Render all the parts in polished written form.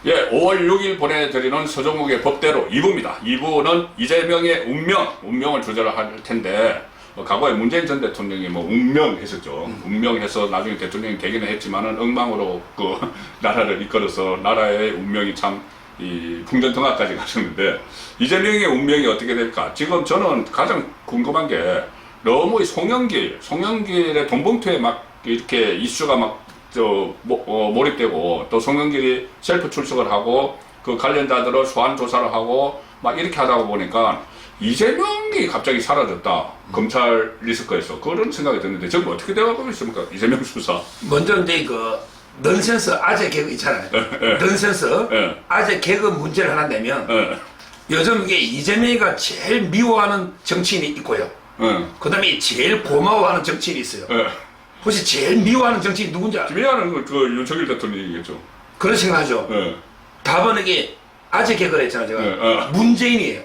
예, 5월 6일 보내드리는 서정욱의 법대로 2부입니다. 2부는 이재명의 운명을 조절할 텐데, 과거에 문재인 전 대통령이 뭐 운명했었죠. 운명해서 나중에 대통령이 되기는 했지만은 엉망으로 그 나라를 이끌어서 나라의 운명이 참 이 풍전등화까지 가셨는데, 이재명의 운명이 어떻게 될까? 지금 저는 가장 궁금한 게 너무 이 송영길의 돈봉투에 막 이렇게 이슈가 막 몰입되고, 또 송영길이 셀프 출석을 하고 그 관련자들을 소환 조사를 하고 막 이렇게 하다 보니까 이재명이 갑자기 사라졌다. 검찰 리스크에서 그런 생각이 드는데 지금 어떻게 돼가고 있습니까? 이재명 수사. 먼저 이제 그 넌센스 아재 개그 있잖아요. 넌센스 아재 개그 문제를 하나 내면 요즘 이게 이재명이가 제일 미워하는 정치인이 있고요. 그 다음에 제일 고마워하는 정치인이 있어요. 혹시 제일 미워하는 정치인 누군지 알아요? 미워하는 그 윤석열 대통령이겠죠. 그런 생각하죠. 답은 이게 아재 개그를 했잖아요. 제가 문재인이에요.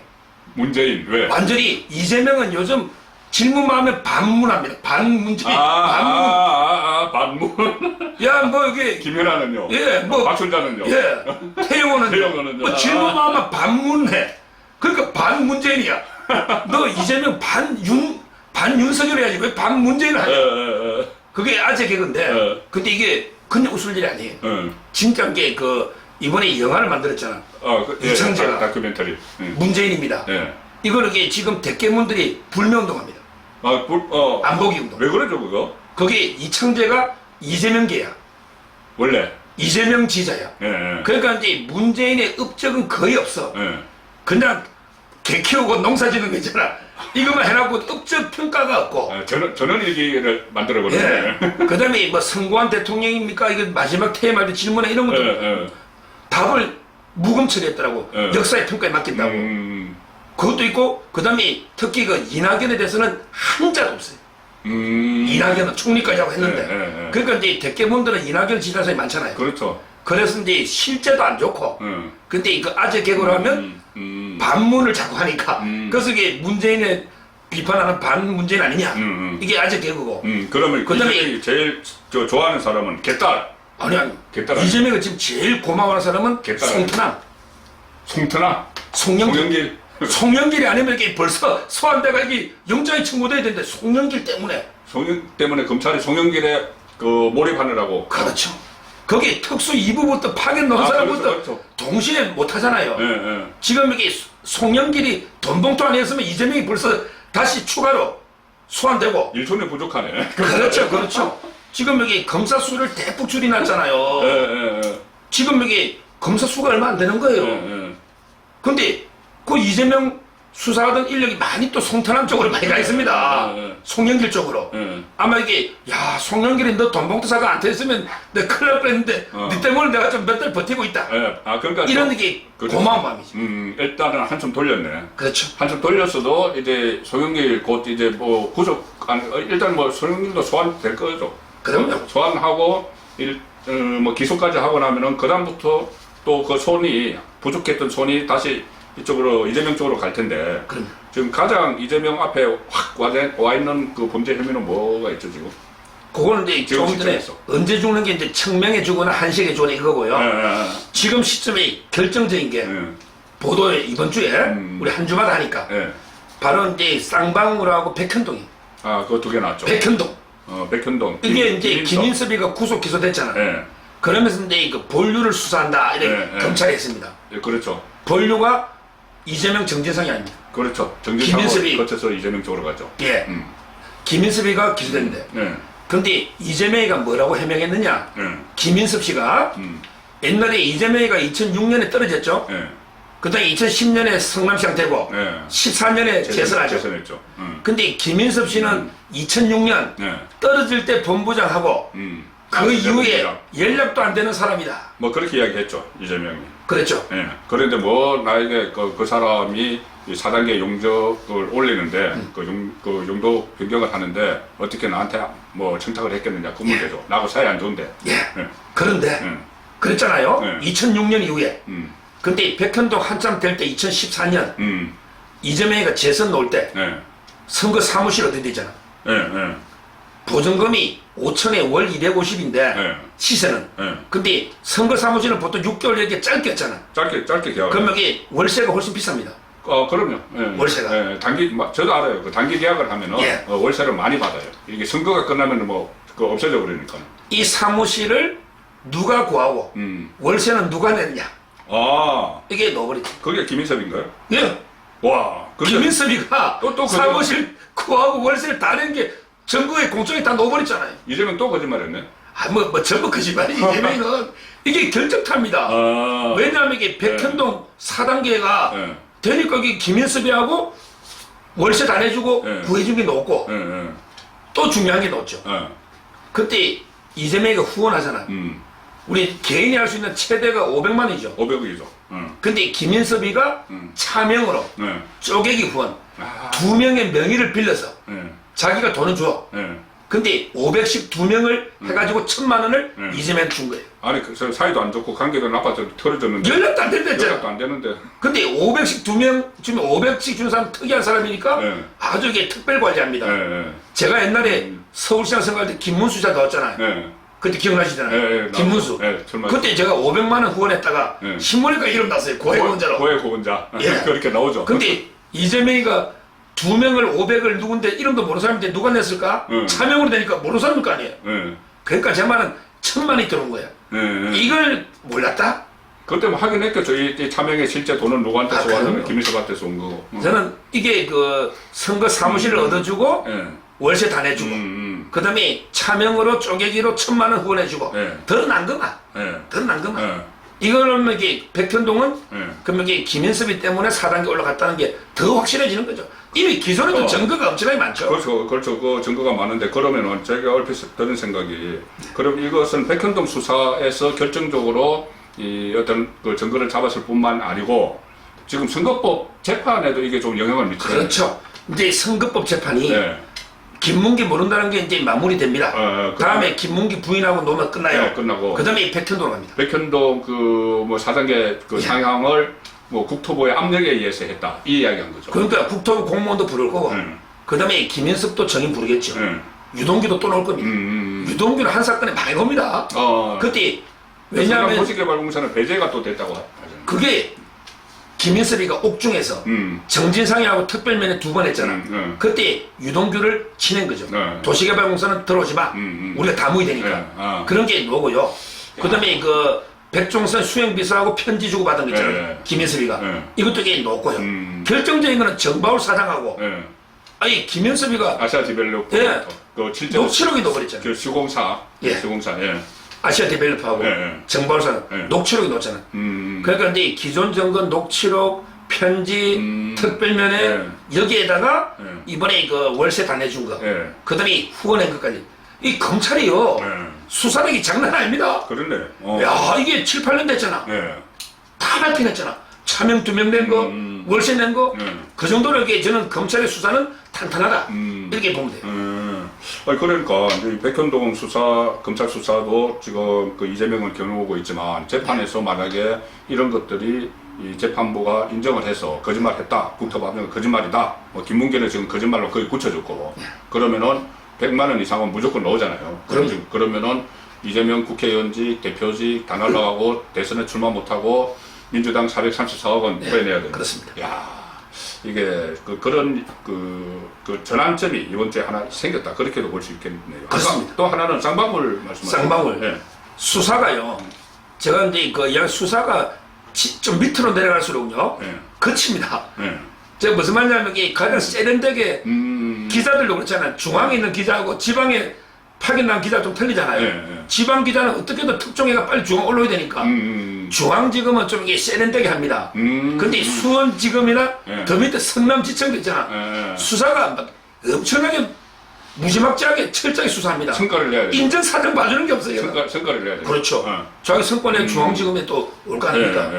문재인 왜? 완전히 이재명은 요즘 질문만 하면 반문합니다. 반문재인. 반문. 야, 뭐 여기 김연아는요. 예, 뭐 박순자는요. 예, 태영호는요. 뭐 질문만 하면 반문해. 그러니까 반문재인이야. 너 이재명 반윤석열 해야지 왜 반문재인을 하냐? 그게 아재 개그인데. 근데 이게 그냥 웃을 일이 아니에요. 진짜 게 그 이번에 영화를 만들었잖아. 이창재가 다큐멘터리. 문재인입니다. 이거는 이게 지금 대깨문들이 불매운동합니다. 안 보기 운동. 왜 그러죠 그거? 거기 이창재가 이재명계야. 원래. 이재명 지자야. 그러니까 이제 문재인의 업적은 거의 없어. 그냥 개 키우고 농사 짓는 거 있잖아. 이것만 해놓고 업적 평가가 없고. 저는 얘기를 만들어버렸네. 그 다음에 뭐 선거한 대통령입니까? 이거 마지막 퇴임할 때 질문에 이런 것도 답을 무금 처리했더라고. 역사의 평가에 맡긴다고. 그것도 있고, 그 다음에 특히 그 이낙연에 대해서는 한자도 없어요. 이낙연은 총리까지 하고 했는데. 그러니까 이제 대깨문들은 이낙연 지지자들이 많잖아요. 그렇죠. 그래서 이제 실제도 안 좋고. 근데 그 아재 개그로 하면 반문을 자꾸 하니까. 그래서 이게 문재인의 비판하는 반문재인 아니냐. 이게 아재 개그고. 그러면 이재명이 제일 좋아하는 사람은 개딸. 아니. 개딸. 이재명이 지금 제일 고마워하는 사람은 개딸. 송트남. 송영길. 송영길이 아니면 이게 벌써 소환대가 이게 영장이 청구돼야 되는데 송영길 때문에 검찰이 송영길에 그 몰입하느라고. 그렇죠. 거기 특수 2부부터 파견 넣은 사람부터 그렇죠. 동시에 못 하잖아요. 지금 이게 송영길이 돈봉투 아니었으면 이재명이 벌써 다시 추가로 소환되고. 일손이 부족하네. 그렇죠. 지금 여기 검사 수를 대폭 줄여놨잖아요. 지금 여기 검사 수가 얼마 안 되는 거예요. 근데 그 이재명 수사하던 인력이 많이 또 송태남 쪽으로 많이 가 있습니다. 송영길 쪽으로. 아마 이게 송영길이 너 돈봉투 사가 안 됐으면 내가 큰일 날 뻔했는데 네 때문에 내가 좀 몇 달 버티고 있다. 그러니까 이런 게 고마운 마음이지. 일단은 한숨 돌렸네. 그렇죠. 한숨 돌렸어도 이제 송영길 곧 이제 뭐 일단 뭐 송영길도 소환될 거죠. 그럼요. 소환하고 뭐 기소까지 하고 나면은 그다음부터 또 그 손이 부족했던 손이 다시 이쪽으로 이재명 쪽으로 갈 텐데. 지금 가장 이재명 앞에 확 와 있는 그 범죄 혐의는 뭐가 있죠 지금? 그거는 이제 조금 전에 언제 죽는 게 이제 청명에 죽거나 한식에 죽거나 이거고요. 지금 시점이 결정적인 게 보도에 이번 주에 우리 한 주마다 하니까 바로 이제 쌍방울하고 백현동이. 그거 두 개 나왔죠. 백현동. 백현동. 이게 이제 김인섭이가 구속 기소됐잖아. 그러면서 이제 그 본류를 수사한다 이렇게 검찰이 했습니다. 그렇죠. 본류가 이재명 정진상이 아닙니다. 그렇죠. 김인섭이 거쳐서 이재명 쪽으로 가죠. 김인섭이가 기소됐는데. 근데 이재명이가 뭐라고 해명했느냐? 김인섭 씨가 옛날에 이재명이가 2006년에 떨어졌죠. 그다음에 2010년에 성남시장 되고 14년에 재선하죠. 재선했죠. 근데 김인섭 씨는 2006년 떨어질 때 본부장하고 그 이후에 연락도 안 되는 사람이다. 뭐 그렇게 이야기했죠 이재명이. 그랬죠. 그런데 뭐 나에게 그 사람이 4단계 용적을 올리는데 그 용도 변경을 하는데 어떻게 나한테 뭐 청탁을 했겠느냐 그 문제죠. 나하고 사이 안 좋은데. 그런데 그랬잖아요. 2006년 이후에. 근데 백현동 한참 될 때 2014년 이재명이가 재선 놓을 때 선거 사무실 어디 되잖아. 보증금이 5천에 월 250인데 예. 시세는. 예. 근데 선거 사무실은 보통 6개월 이렇게 짧게 했잖아. 짧게 계약. 그럼 여기 월세가 훨씬 비쌉니다. 그럼요. 예. 월세가. 예. 저도 알아요. 그 단기 계약을 하면은 예. 월세를 많이 받아요. 이게 선거가 끝나면 없어져 버리니까. 이 사무실을 누가 구하고 월세는 누가 냈냐. 아, 이게 넣어버리죠. 그게 김인섭인가요? 예. 와, 근데 김인섭이가 또 사무실 구하고 월세를 다 낸 게 전국에 공장에 다 넣어버렸잖아요. 이제는 또 거짓말했네. 뭐 전부 거짓말이지. 이재명은 이게 결정탑니다. 아, 왜냐하면 이게 백현동 4단계가 예. 되니까 이게 김인섭이하고 월세 다 내주고 예. 구해준 게 넣었고 예, 예. 또 중요한 게 넣었죠. 예. 그때 이재명이가 후원하잖아. 우리 개인이 할 수 있는 최대가 500만 원이죠. 500억이죠. 근데 김인섭이가 차명으로 네. 쪼개기 후원 아, 2명의 명의를 빌려서 네. 자기가 돈을 줘. 네. 근데 500씩 2명을 해가지고 1,000만 원을 이재명 준 거예요. 아니, 그 사이도 안 좋고 관계도 나빠져 털어졌는데. 연락도 안 된댔잖아. 연락도 안 되는데. 근데 500씩 2명 주면 500씩 주는 사람 특이한 사람이니까 네. 아주 이게 특별 관리합니다. 네, 네. 제가 옛날에 서울시장 선거할 때 김문수 자 넣었잖아요. 네. 그때 기억나시잖아요. 네, 네, 김문수. 네, 정말. 그때 제가 500만 원 후원했다가 네. 신문에가 이름 났어요. 고해원자로. 고해 고문자. 예. 그렇게 나오죠. 근데 이재명이가 2명을 500을 누군데 이름도 모르는 사람인데 누가 냈을까? 네. 차명으로 되니까 모르는 사람일 거 아니에요. 네. 그러니까 제 말은 1,000만이 들어온 거예요. 네, 네. 이걸 몰랐다? 그때 뭐 확인했겠죠. 이 차명의 실제 돈은 누구한테 쏘았냐면 그럼요. 김인섭한테 쏜 거고. 저는 이게 그 선거 사무실을 얻어주고 네. 월세 다 내주고 그 다음에 차명으로 쪼개기로 1,000만 원 후원해주고 네. 더 난 거만 네. 더 난 거만 네. 이거는 이게 백현동은 네. 그러면 이게 김인섭이 때문에 4단계 올라갔다는 게 더 확실해지는 거죠. 이미 기존에도 증거가 엄청나게 많죠. 그렇죠. 그 증거가 많은데 그러면은 제가 얼핏 드는 생각이 그럼 이것은 백현동 수사에서 결정적으로 이 어떤 그 증거를 잡았을 뿐만 아니고 지금 선거법 재판에도 이게 좀 영향을 미치죠. 그렇죠. 이제 선거법 재판이 네. 김문기 모른다는 게 이제 마무리됩니다. 다음에 김문기 부인하고 놓으면 끝나요. 네, 끝나고. 그 다음에 백현동으로 갑니다. 백현동 그 뭐 4단계 그 예. 상향을 뭐 국토부의 압력에 의해서 했다 이 이야기한 거죠. 그러니까 국토부 공무원도 부를 거고 그 다음에 김인섭도 정인 부르겠죠. 유동규도 또 나올 겁니다. 유동규는 한 사건에 많이 겁니다. 그때 왜냐하면 도시개발공사는 배제가 또 됐다고 하잖아요. 그게 김인섭이가 옥중에서 정진상이하고 특별면에 2번 했잖아. 그때 유동규를 치낸 거죠. 네. 도시개발공사는 들어오지 마. 우리가 다무이 되니까. 네. 그런 게 뭐고요. 그 다음에 그 백종선 수행비서하고 편지 주고 받은 거 있잖아요. 네. 김인섭이가. 네. 이것도 이게 놓고요. 결정적인 거는 정바울 사장하고 네. 아니 김인섭이가 아시아 디벨롭 예. 그 실제 녹취록이 넣어버렸잖아요. 그 시공사 예. 시공사 예. 아시아 디벨롭하고 네. 정바울 사장 네. 녹취록이 넣었잖아요. 그러니까 이제 기존 정권 녹취록 편지 특별면에 네. 여기에다가 네. 이번에 그 월세 다 내준 거 네. 그 다음에 후원한 것까지 이 검찰이요 네. 수사력이 장난 아닙니다. 그렇네. 야 이게 7, 8년 됐잖아. 네. 다 밝혀냈잖아. 차명 2명 낸 거, 월세 낸 거, 그 정도로 이게 저는 검찰의 수사는 탄탄하다. 이렇게 보면 돼요. 아니 그러니까 이제 백현동 수사 검찰 수사도 지금 그 이재명을 겨누고 있지만 재판에서 만약에 이런 것들이 이 재판부가 인정을 해서 거짓말했다, 국토부 압력은 거짓말이다. 뭐 김문기는 지금 거짓말로 거의 굳혀줬고 그러면은 100만 원 이상은 무조건 나오잖아요. 그러면은 이재명 국회의원직, 대표직 다 날라가고 대선에 출마 못하고 민주당 434억 원 후회내야 돼요. 그렇습니다. 야, 이게 그런 전환점이 이번 주에 하나 생겼다. 그렇게도 볼 수 있겠네요. 그렇습니다. 또 하나는 쌍방울 말씀하셨죠. 쌍방울. 네. 수사가요. 제가 이제 그 이야기 수사가 좀 밑으로 내려갈수록요. 네. 거칩니다. 네. 제가 무슨 말이냐면 이게 가장 세련되게 기자들도 그렇잖아요. 중앙에 있는 기자하고 지방에 파견난 기자 좀 틀리잖아요. 네. 지방 기자는 어떻게든 특종해가 빨리 중앙 올라야 되니까 중앙지검은 좀 이게 세련되게 합니다. 근데 수원지검이나 네. 더 밑에 성남지청도 있잖아. 네. 수사가 막 엄청나게 무지막지하게 철저히 수사합니다. 성과를 내야 돼요. 인정사정 봐주는 게 없어요. 성과를 내야 돼요. 그렇죠. 자기 성권에 중앙지검에 또 올 거 아닙니까?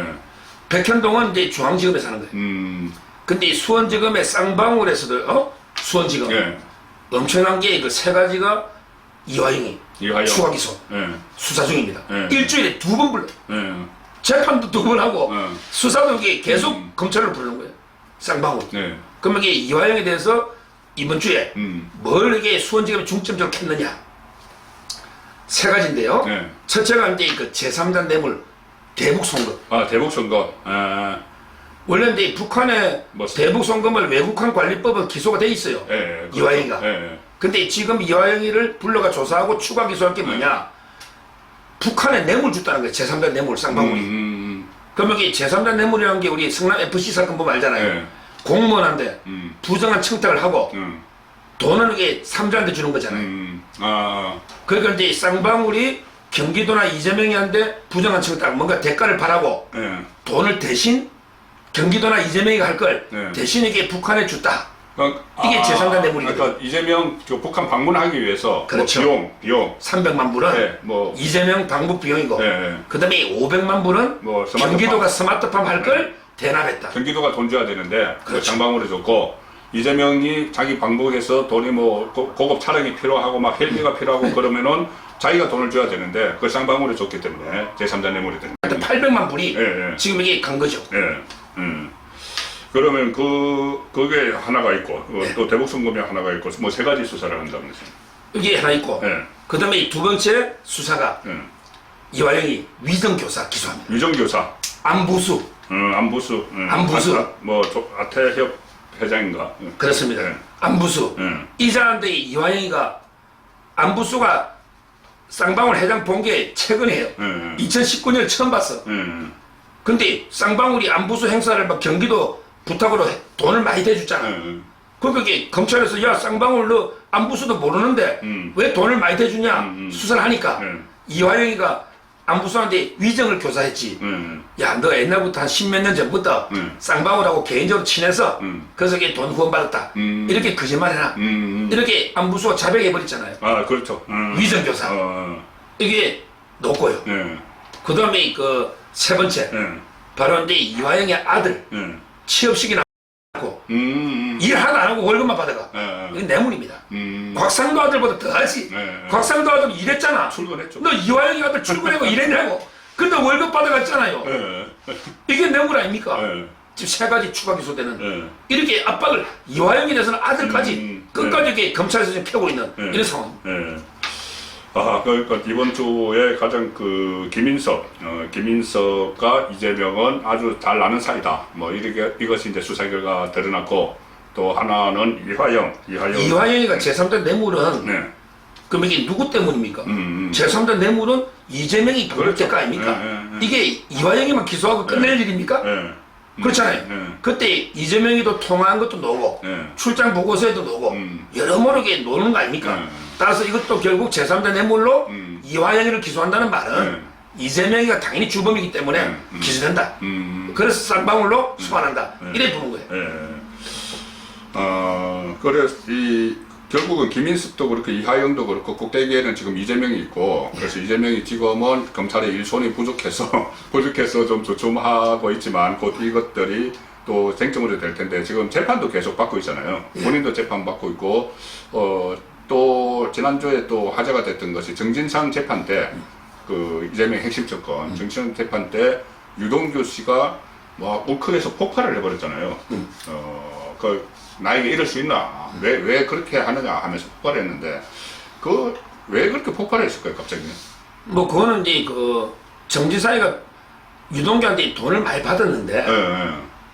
백현동은 이제 중앙지검에 사는 거예요. 근데 수원지검의 쌍방울에서도 수원지검 예. 엄청난 게 그 세 가지가 이화영이 추가 기소 수사 중입니다. 일주일에 2번 불러요. 재판도 2번 하고 수사도 이게 계속 검찰을 부르는 거예요. 쌍방울. 그러면 이게 이화영에 대해서 이번 주에 뭘 이게 수원지검에 중점적으로 캤느냐 세 가지인데요. 네. 첫째가 이제 그 제3자 뇌물 대북 송금. 아, 대북 선거. 아, 원래 이제 북한의 뭐, 대북 송금을 외국환 관리법은 기소가 돼 있어요. 예, 예, 이화영이가. 예, 예. 근데 지금 이화영이를 불러가 조사하고 추가 기소할 게 뭐냐? 북한에 뇌물 줬다는 거예요. 제3자 뇌물 쌍방울이. 그럼 여기 제3자 뇌물이라는 게 우리 성남 FC 사건 보면 알잖아요. 예. 공무원한테 부정한 청탁을 하고 돈은 이게 3자한테 주는 거잖아요. 아, 그러니까 이제 쌍방울이 경기도나 이재명이한테 부정한 청탁, 뭔가 대가를 바라고 예. 돈을 대신 경기도나 이재명이 할 걸 네. 대신 이게 북한에 줬다. 그러니까, 이게 제3자 뇌물이거든요. 그러니까 이재명 저 북한 방문하기 위해서 그렇죠. 뭐 비용, 300만 불은 네, 뭐, 이재명 방북 비용이고 네. 그 다음에 500만 불은 뭐 스마트팜. 경기도가 스마트팜 할 걸 대납했다. 경기도가 돈 줘야 되는데 그렇죠. 장방으로 줬고 이재명이 자기 방북에서 돈이 뭐 고급 차량이 필요하고 막 헬기가 필요하고 그러면은 자기가 돈을 줘야 되는데 그걸 쌍방울에 줬기 때문에 제3자 뇌물이 되는 거예요. 800만 불이 예, 예. 지금 이게 간 거죠. 예. 그러면 그게 하나가 있고 또 대북 송금이 하나가 있고 뭐 세 가지 수사를 한다면서요. 이게 하나 있고 예. 그 다음에 두 번째 수사가 예. 이화영이 위정교사 기소합니다. 위정교사, 안부수 안부수, 안부수. 아태협 회장인가. 그렇습니다. 예. 안부수 이자한테 이화영이가 안부수가 쌍방울 회장 본 게 최근에요. 2019년 처음 봤어. 근데 쌍방울이 안부수 행사를 막 경기도 부탁으로 돈을 많이 대줬잖아. 그러니까 이게 검찰에서 야 쌍방울 너 안부수도 모르는데 왜 돈을 많이 대주냐 수사를 하니까 이화영이가 안부수한테 위정을 교사했지. 야 너 옛날부터 한 10몇 년 전부터 쌍방울하고 개인적으로 친해서 그래서 이게 돈 후원받았다. 이렇게 거짓말해라. 이렇게 안부수가 자백해버렸잖아요. 아, 그렇죠. 위정 교사. 이게 놓고요. 그 다음에 그 세 번째 바로 이제 이화영의 아들 취업식이나 하고 일 하나도 안 하고 월급만 받아가. 이건 뇌물입니다. 곽상도 아들보다 더 하지. 곽상도 아들 일했잖아. 출근했죠. 너 이화영이 아들 출근하고 일했냐고. 근데 월급 받아갔잖아요. 이게 뇌물 아닙니까? 지금 세 가지 추가 기소되는 이렇게 압박을 이화영에 대해서는 아들까지 끝까지 이렇게 검찰에서 지금 펴고 있는 이런 상황입니다. 아, 그러니까 이번 주에 가장 김인석과 이재명은 아주 잘 나는 사이다. 뭐 이것이 이제 수사 결과 드러났고 또 하나는 이화영이가 제3자 뇌물은 네. 그럼 이게 누구 때문입니까? 제3자 뇌물은 이재명이 방북 대가 아닙니까? 이게 이화영이만 기소하고 끝낼 일입니까? 그렇잖아요. 그때 이재명이도 통화한 것도 노고 출장 보고서에도 노고 여러모로 이게 노는 거 아닙니까? 따라서 이것도 결국 제3자 뇌물로 이화영이를 기소한다는 말은 이재명이가 당연히 주범이기 때문에 기소된다. 그래서 쌍방울로 소환한다. 이래 보는 거예요. 그래서 결국은 김인숙도 그렇고 이하영도 그렇고 꼭대기에는 지금 이재명이 있고 그래서 이재명이 지금은 검찰의 일손이 부족해서 좀 주춤하고 있지만 곧 이것들이 또 쟁점으로 될 텐데 지금 재판도 계속 받고 있잖아요. 본인도 재판 받고 있고 또 지난주에 또 화제가 됐던 것이 정진상 재판 때 그 이재명 핵심 접근 정진상 재판 때 유동규 씨가 뭐 울컥해서 폭발을 해버렸잖아요. 나에게 이럴 수 있나? 왜 그렇게 하느냐 하면서 폭발했는데, 왜 그렇게 폭발했을까요, 갑자기? 뭐, 그거는 이제 정지사위가 유동규한테 돈을 많이 받았는데,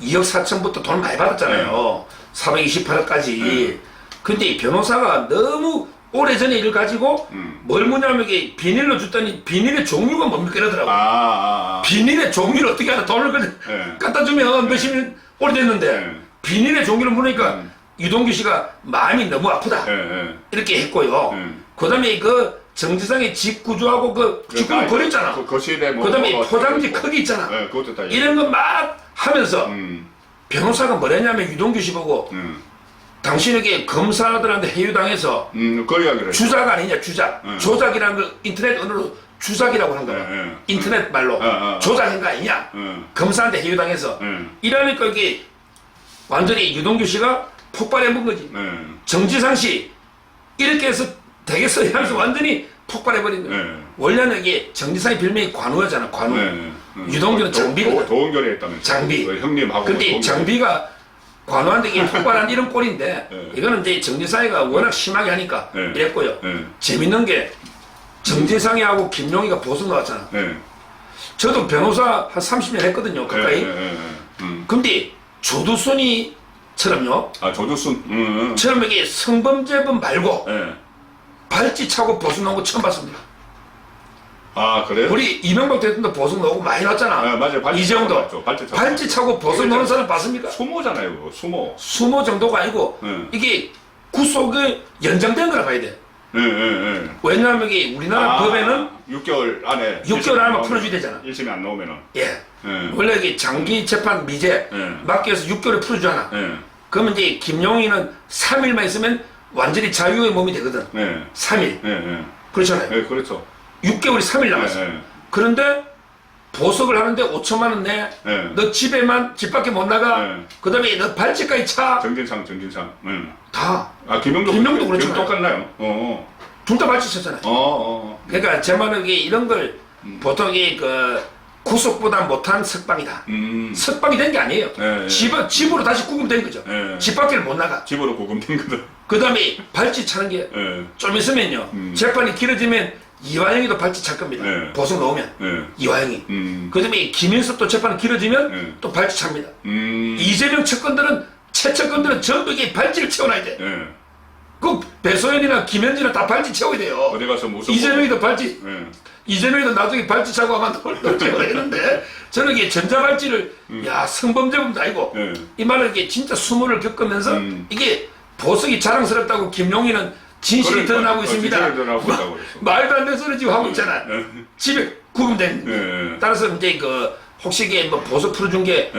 2억 4천부터 돈을 많이 받았잖아요. 428억까지. 근데 변호사가 너무 오래전에 일을 가지고, 뭘 뭐냐면 이게 비닐로 줬더니 비닐의 종류가 뭡니까 이러더라고. 비닐의 종류를 어떻게 하나 돈을 갖다 주면 몇십 년 오래됐는데, 비닐의 종류를 물으니까 유동규 씨가 마음이 너무 아프다. 이렇게 했고요. 그 다음에 정지상의 집 구조하고 집구를 버렸잖아. 그 다음에 포장지 크기 있잖아. 그것도 다 이런 거 막 하면서 변호사가 뭐랬냐면 유동규 씨 보고 당신에게 검사들한테 해유당해서 주작 아니냐 주작. 조작이라는 걸 인터넷 언어로 주작이라고 한 거야. 인터넷 말로 조작한 거 아니냐. 검사한테 해유당해서 이러니까 이게 완전히 유동규 씨가 폭발해본 거지. 정지상 씨 이렇게 해서 되겠어요 하면서 완전히 폭발해버린 거야. 원래는 이게 정지상의 별명이 관우였잖아. 관우. 유동규는 장비거든. 도원결에 했다는 장비. 형님하고. 근데 장비가 관우한테 이게 폭발한 이런 꼴인데 이거는 이제 정지상이가 워낙 심하게 하니까 이랬고요. 재밌는 게 정재상이하고 김용희가 보석 나왔잖아. 네. 저도 변호사 한 30년 했거든요, 가까이. 근데 조두순이처럼요. 아, 조두순. 처럼 이게 성범죄범 말고 네. 발찌 차고 보석 나온 거 처음 봤습니다. 아, 그래요? 우리 이명박 대통령도 보석 나오고 많이 났잖아. 아, 맞아요. 이 정도. 맞죠. 발찌 차고 보석 나오는 사람 봤습니까? 수모잖아요, 그거. 수모. 수모 정도가 아니고 이게 구속이 연장된 거라 봐야 돼. 네. 왜냐하면 이게 우리나라 법에는 6개월 안에 6개월 안에 풀어줘야 되잖아. 1심이 안 나오면은. 예. 원래 이게 장기 재판 미제 맡겨서 6개월에 풀어주잖아. 그러면 이제 김용희는 3일만 있으면 완전히 자유의 몸이 되거든. 3일. 그렇잖아요. 네, 그렇죠. 6개월이 3일 남았어. 그런데 보석을 하는데 5천만 원 내. 너 집 밖에 못 나가. 그다음에 너 발찌까지 차. 정진상. 다. 아, 김용도 그렇잖아요. 똑같나요? 둘 다 발찌 쳤잖아요. 그러니까 제 말은 이게 이런 걸 보통 이게 그 구속보다 못한 석방이다. 석방이 된 게 아니에요. 집으로 다시 구금된 거죠. 집 밖을 못 나가. 집으로 구금된 거다. 그 다음에 발찌 차는 게 좀 있으면요. 재판이 길어지면 이화영이도 발찌 찰 겁니다. 보석 넣으면 이화영이. 그 다음에 김인석도 재판이 길어지면 또 발찌 찹니다. 이재명 최측근들은 전부 이게 발찌를 채워놔야 돼. 그 배소연이나 김현진은 다 발찌 채워야 돼요. 어디 가서 무슨 이재명이도 발찌. 이재명이도 나중에 발찌 차고 아마 돌 채워야되는데 저는 이게 전자발찌를 야 성범죄범도 아니고 이 말을 이게 진짜 수모를 겪으면서 이게 보석이 자랑스럽다고 김용희는 진실이 드러나고 있습니다. 말도 안 되는 소리 지금 하고 있잖아. 집에 구금된. 따라서 이제 그 혹시 이게 뭐 보석 풀어준 게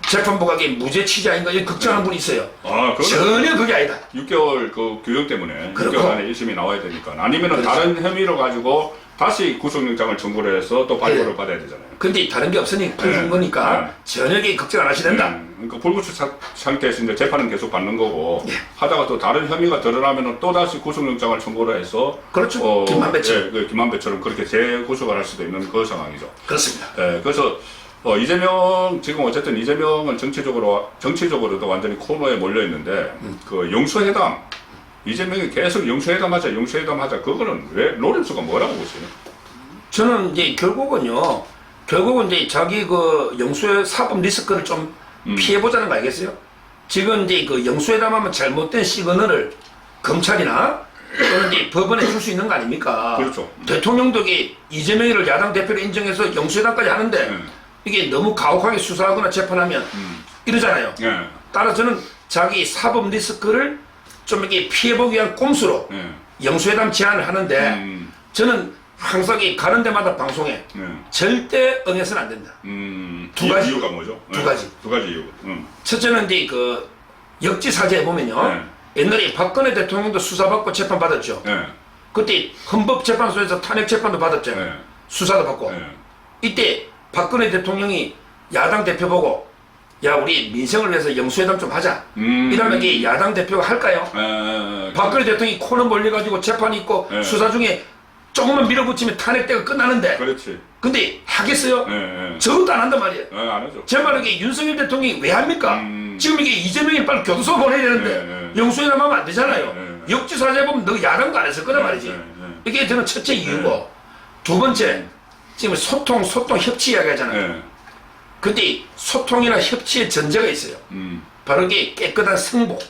재판부가 이게 무죄 취지 아닌가 이런 걱정하는 분이 있어요. 전혀 그게 아니다. 6개월 그 규정 때문에 그렇고. 6개월 안에 1심이 나와야 되니까 아니면은 다른 혐의로 가지고 다시 구속영장을 청구를 해서 또 발부를 받아야 되잖아요. 근데 다른 게 없으니 풀어준 거니까 전혀 이게 걱정 안 하셔야 된다. 그러니까 불구속 상태에서 이제 재판은 계속 받는 거고 하다가 또 다른 혐의가 드러나면은 또 다시 구속영장을 청구를 해서 그렇죠. 김만배처럼. 김만배처럼 그렇게 재구속을 할 수도 있는 그 상황이죠. 그렇습니다. 그래서 이재명 지금 어쨌든 이재명은 정치적으로도 완전히 코너에 몰려 있는데 그 용수회담 이재명이 계속 용수회담하자 그거는 왜 노림수가 뭐라고 보세요? 저는 이제 결국은 이제 자기 그 영수의 사법 리스크를 좀 피해보자는 거 알겠어요? 지금 이제 그 영수회담하면 잘못된 시그널을 검찰이나 또는 이제 법원에 줄 수 있는 거 아닙니까? 그렇죠. 대통령도 이게 이재명이를 야당 대표로 인정해서 영수회담까지 하는데 이게 너무 가혹하게 수사하거나 재판하면 이러잖아요. 따라서 저는 자기 사법 리스크를 좀 이렇게 피해보기 위한 꼼수로 영수회담 제안을 하는데 저는 항상 이 가는 데마다 방송에 절대 응해서는 안 된다. 두 가지 이유가 뭐죠? 두 가지 이유. 첫째는 이제 그 역지사지에 보면요. 옛날에 박근혜 대통령도 수사받고 재판받았죠. 그때 헌법재판소에서 탄핵재판도 받았잖아요. 수사도 받고. 이때 박근혜 대통령이 야당 대표 보고 야 우리 민생을 위해서 영수회담 좀 하자 이러면 이게 야당 대표가 할까요? 박근혜 대통령이 코너 몰려가지고 재판이 있고 수사 중에 조금만 밀어붙이면 탄핵때가 끝나는데 그렇지. 근데 하겠어요? 저것도 안 한단 말이에요. 안 하죠. 제 말은 이게 윤석열 대통령이 왜 합니까? 지금 이게 이재명이 빨리 교도소 보내야 되는데 영수회담 하면 안 되잖아요. 역지사지에 보면 너 야당도 안 했을 거란 말이지. 이게 저는 첫째 이유고 두 번째 지금 소통 협치 이야기 하잖아요. 근데 소통이나 협치의 전제가 있어요. 바로 이게 깨끗한 승복.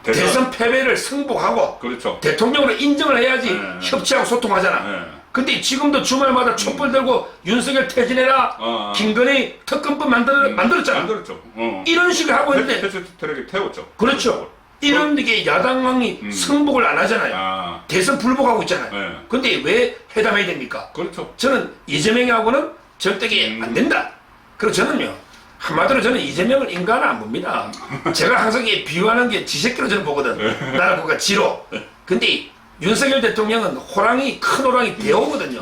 대선 패배를 승복하고 그렇죠. 대통령으로 인정을 해야지 협치하고 소통하잖아. 근데 지금도 주말마다 촛불 들고 윤석열 퇴진해라 김건희 특검법 만들었잖아. 만들었죠. 이런 식으로 하고 있는데 패스트트랙에 태웠죠. 그렇죠. 이런 게 야당이 승복을 안 하잖아요. 대선 불복하고 있잖아요. 근데 왜 회담해야 됩니까? 그렇죠. 저는 이재명하고는 절대 안 된다. 그리고 저는요. 한마디로 저는 이재명을 인간은 안 봅니다. 제가 항상 비유하는 게 지새끼로 저는 보거든. 나는 그가 지로. 근데 윤석열 대통령은 큰 호랑이 대호거든요.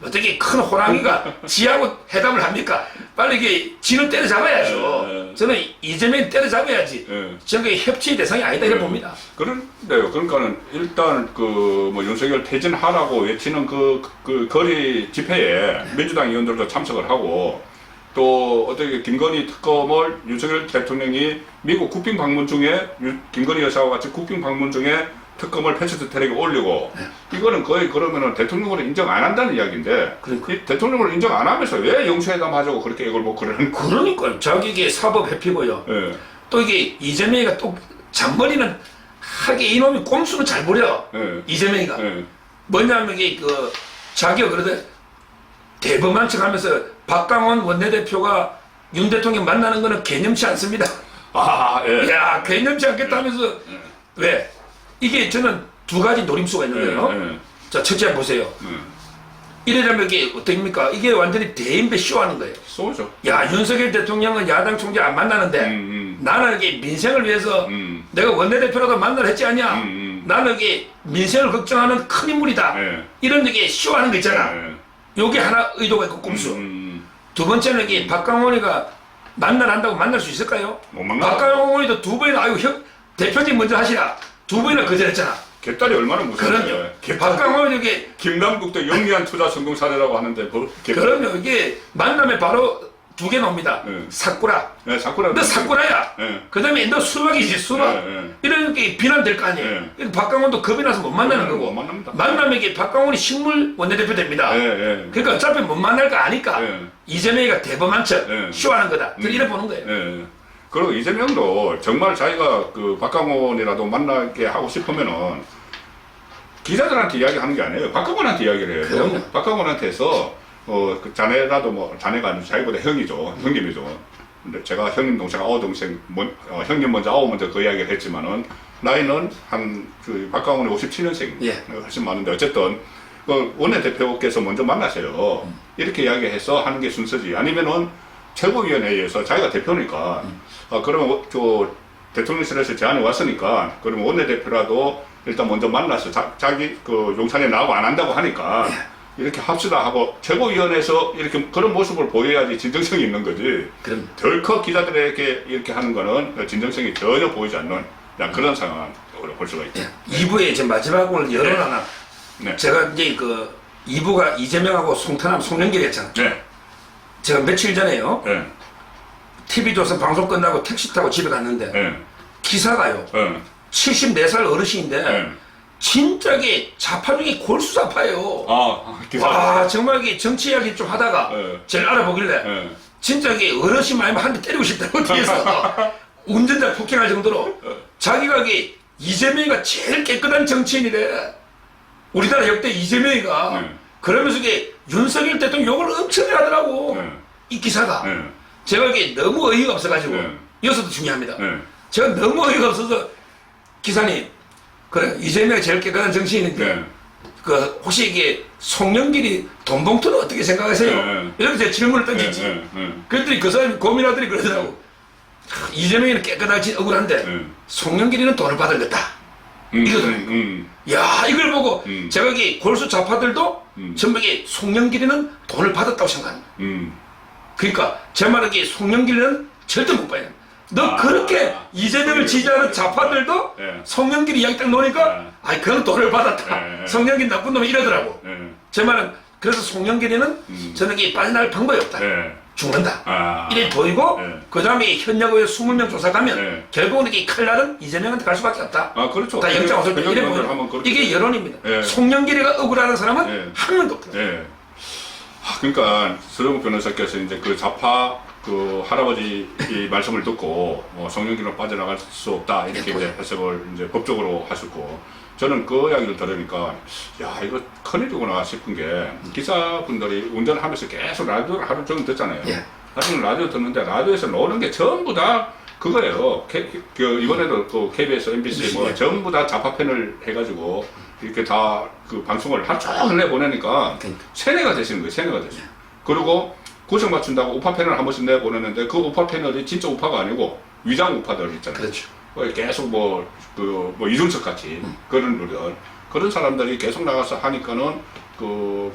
어떻게 큰 호랑이가 지하고 회담을 합니까? 빨리 이게 지는 때려잡아야죠. 저는 이재명이 때려잡아야지. 저는 그게 협치의 대상이 아니다 이렇게 봅니다. 그런데요. 그러니까는 일단 그 뭐 윤석열 퇴진하라고 외치는 그 거리 집회에 민주당 의원들도 참석을 하고 또 어떻게 김건희 특검을 윤석열 대통령이 미국 국빈 방문 중에 김건희 여사와 같이 국빈 방문 중에 특검을 패스트 트랙에 올리고 이거는 거의 그러면은 대통령으로 인정 안 한다는 이야기인데 그러니까. 이 대통령으로 인정 안 하면서 왜 영수회담 하자고 그렇게 이걸 뭐 그러는 거? 그러니까 자기 이게 사법 회피고요. 예. 또 이게 이재명이가 또 잔머리는 하게 이놈이 꼼수는 잘 부려. 예. 이재명이가 예. 뭐냐면 이게 그 자기가 그러대 대범한 척하면서 박강원 원내대표가 윤 대통령 만나는 거는 개념치 않습니다. 아, 예. 야 개념치 않겠다면서 왜 이게 저는 두 가지 노림수가 있는 거예요. 예. 예. 자 첫째 보세요. 이래라면 이게 어떻습니까? 이게 완전히 대인배 쇼하는 거예요. 쏘죠. 야 윤석열 대통령은 야당 총재 안 만나는데 나는 이게 민생을 위해서 내가 원내대표라도 만나라 했지 않냐? 나는 이게 민생을 걱정하는 큰 인물이다. 예. 이런 게 쇼하는 거 있잖아. 예. 요게 하나 의도가 있고 꼼수. 두 번째는 이게 박강원이가 만나란다고 만날 수 있을까요? 못 만나. 박강원이도 두 번이나 아유 대표님 먼저 하시라. 두 번이나 거절했잖아. 개딸이 얼마나 무서워요. 그럼요. 박강원이 이게 김남국도 영리한 투자 성공 사례라고 하는데 뭐 그럼요. 이게 만남에 바로 두 개 나옵니다. 예. 사쿠라. 네, 사쿠라. 너 사쿠라야. 예. 그다음에 너 수박이지 수박. 예. 이런 게 비난될 거 아니에요. 박강원도 겁이 나서 못 만나는 거고. 못 만납니다. 만나면 이게 박강원이 식물 원내대표 됩니다. 예. 그러니까 어차피 못 만날 거 아니까 예. 이재명이가 대범한 척 예. 쇼하는 거다. 이래 보는 거예요. 예. 그리고 이재명도 정말 자기가 그 박강원이라도 만나게 하고 싶으면은 기자들한테 이야기하는 게 아니에요. 박강원한테 이야기를 해요. 그럼요. 박강원한테서 그 자네라도 뭐 자네가 아니고 자기보다 형이죠. 형님이죠. 근데 제가 형님 동생 아우 동생 형님 먼저 아우 먼저 그 이야기를 했지만은 나이는 그 박강원이 57년생 예. 훨씬 많은데 어쨌든 그 원내대표께서 먼저 만나세요. 이렇게 이야기해서 하는 게 순서지. 아니면은 최고위원회에서 자기가 대표니까 그러면 저 대통령실에서 제안이 왔으니까 그러면 원내대표라도 일단 먼저 만나서 자기 그 용산에 나오고 안 한다고 하니까 이렇게 합시다 하고 최고위원회에서 이렇게 그런 모습을 보여야지 진정성이 있는 거지. 그럼 덜컥 기자들에게 이렇게 하는 거는 진정성이 전혀 보이지 않는 그런 상황으로 볼 수가 있죠. 2부에 이제 마지막으로 열어놔. 네. 제가 이제 그 2부가 이재명하고 송탄함 송영길 했잖아. 네. 제가 며칠 전에요. 네. TV조선 방송 끝나고 택시 타고 집에 갔는데 네. 기사가요. 네. 74살 어르신인데 네. 진짜게 좌파 중에 골수 좌파예요. 기사. 와 정말 이게 정치 이야기 좀 하다가 네. 제일 알아보길래 네. 진짜게 어르신 말면 한 대 때리고 싶다고 뒤에서 운전자 폭행할 정도로 자기가 이게 이재명이가 제일 깨끗한 정치인이래. 우리나라 역대 이재명이가 네. 그러면서 이게 윤석열 대통령 욕을 엄청 하더라고. 네. 이 기사가. 네. 제가 이게 너무 어이가 없어가지고 네. 이어서도 중요합니다. 네. 제가 너무 어이가 없어서 기사님 그래 이재명이 제일 깨끗한 정치인인데 네. 그 혹시 이게 송영길이 돈 봉투는 어떻게 생각하세요? 네. 이렇게 제가 질문을 던졌지. 네. 그랬더니 그 사람이 고민하더니 그러더라고. 이재명이는 깨끗하지 억울한데 네. 송영길이는 돈을 받은 거다. 이거더라고요. 야 이걸 보고 제가 이게 골수 좌파들도 전부 이게 송영길이는 돈을 받았다고 생각합니다. 그러니까 제 말은 이게 송영길이는 절대 못 봐요. 너 그렇게 이재명을 지지하는 좌파들도 네. 송영길 이야기 딱 놓으니까 아이 그건 돈을 받았다. 네. 송영길 나쁜 놈이 이러더라고. 네. 제 말은 그래서 송영길이는 저는 이게 빠져나갈 방법이 없다. 네. 죽는다. 이래 보이고 네. 그 다음에 현역의회 20명 조사 가면 네. 결국은 이게 칼날은 이재명한테 갈 수밖에 없다. 그렇죠. 다 영장 없을 때 이래 하면 보면 그렇게 이게 여론입니다. 네. 송영길이가 억울하는 사람은 네. 한 명도 없다. 예. 그러니까 서정욱 변호사께서 이제 그 좌파 그 할아버지 이 말씀을 듣고 송영길로 빠져나갈 수 없다 이렇게 이제 해석을 이제 법적으로 하셨고 저는 그 이야기를 들으니까 야 이거 큰일이구나 싶은 게 기사분들이 운전을 하면서 계속 라디오를 하루 종일 듣잖아요. 예. 나중에 라디오 듣는데 라디오에서 나오는 게 전부 다 그거예요. 이번에도 또 KBS, MBC 뭐 전부 다 좌파 편을 해가지고 이렇게 다 그 방송을 하루 종일 내보내니까 세뇌가 되시는 거예요. 세뇌가 되시는. 그리고 고정 맞춘다고 우파 패널 한 번씩 내보내는데 그 우파 패널이 진짜 우파가 아니고 위장 우파들 있잖아요. 그렇죠. 계속 이준석 같이 그런 사람들이 계속 나가서 하니까는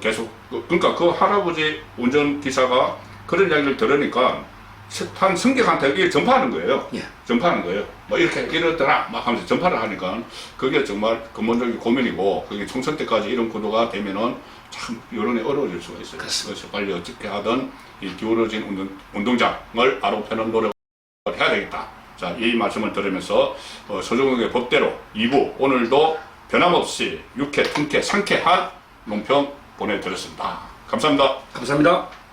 계속 그러니까 그 할아버지 운전 기사가 그런 이야기를 들으니까 한 승객한테 이게 전파하는 거예요. 예. 전파하는 거예요. 뭐 이렇게 이러더라 막 하면서 전파를 하니까 그게 정말 근본적인 고민이고 그게 총선 때까지 이런 구도가 되면은 참 여론이 어려워질 수가 있어요. 그래서 빨리 어떻게 하든 이 기울어진 운동장을 아로패는 노력을 해야 되겠다. 자, 이 말씀을 들으면서 서정욱의 법대로 2부 오늘도 변함없이 유쾌, 통쾌, 상쾌한 논평 보내드렸습니다. 감사합니다. 감사합니다.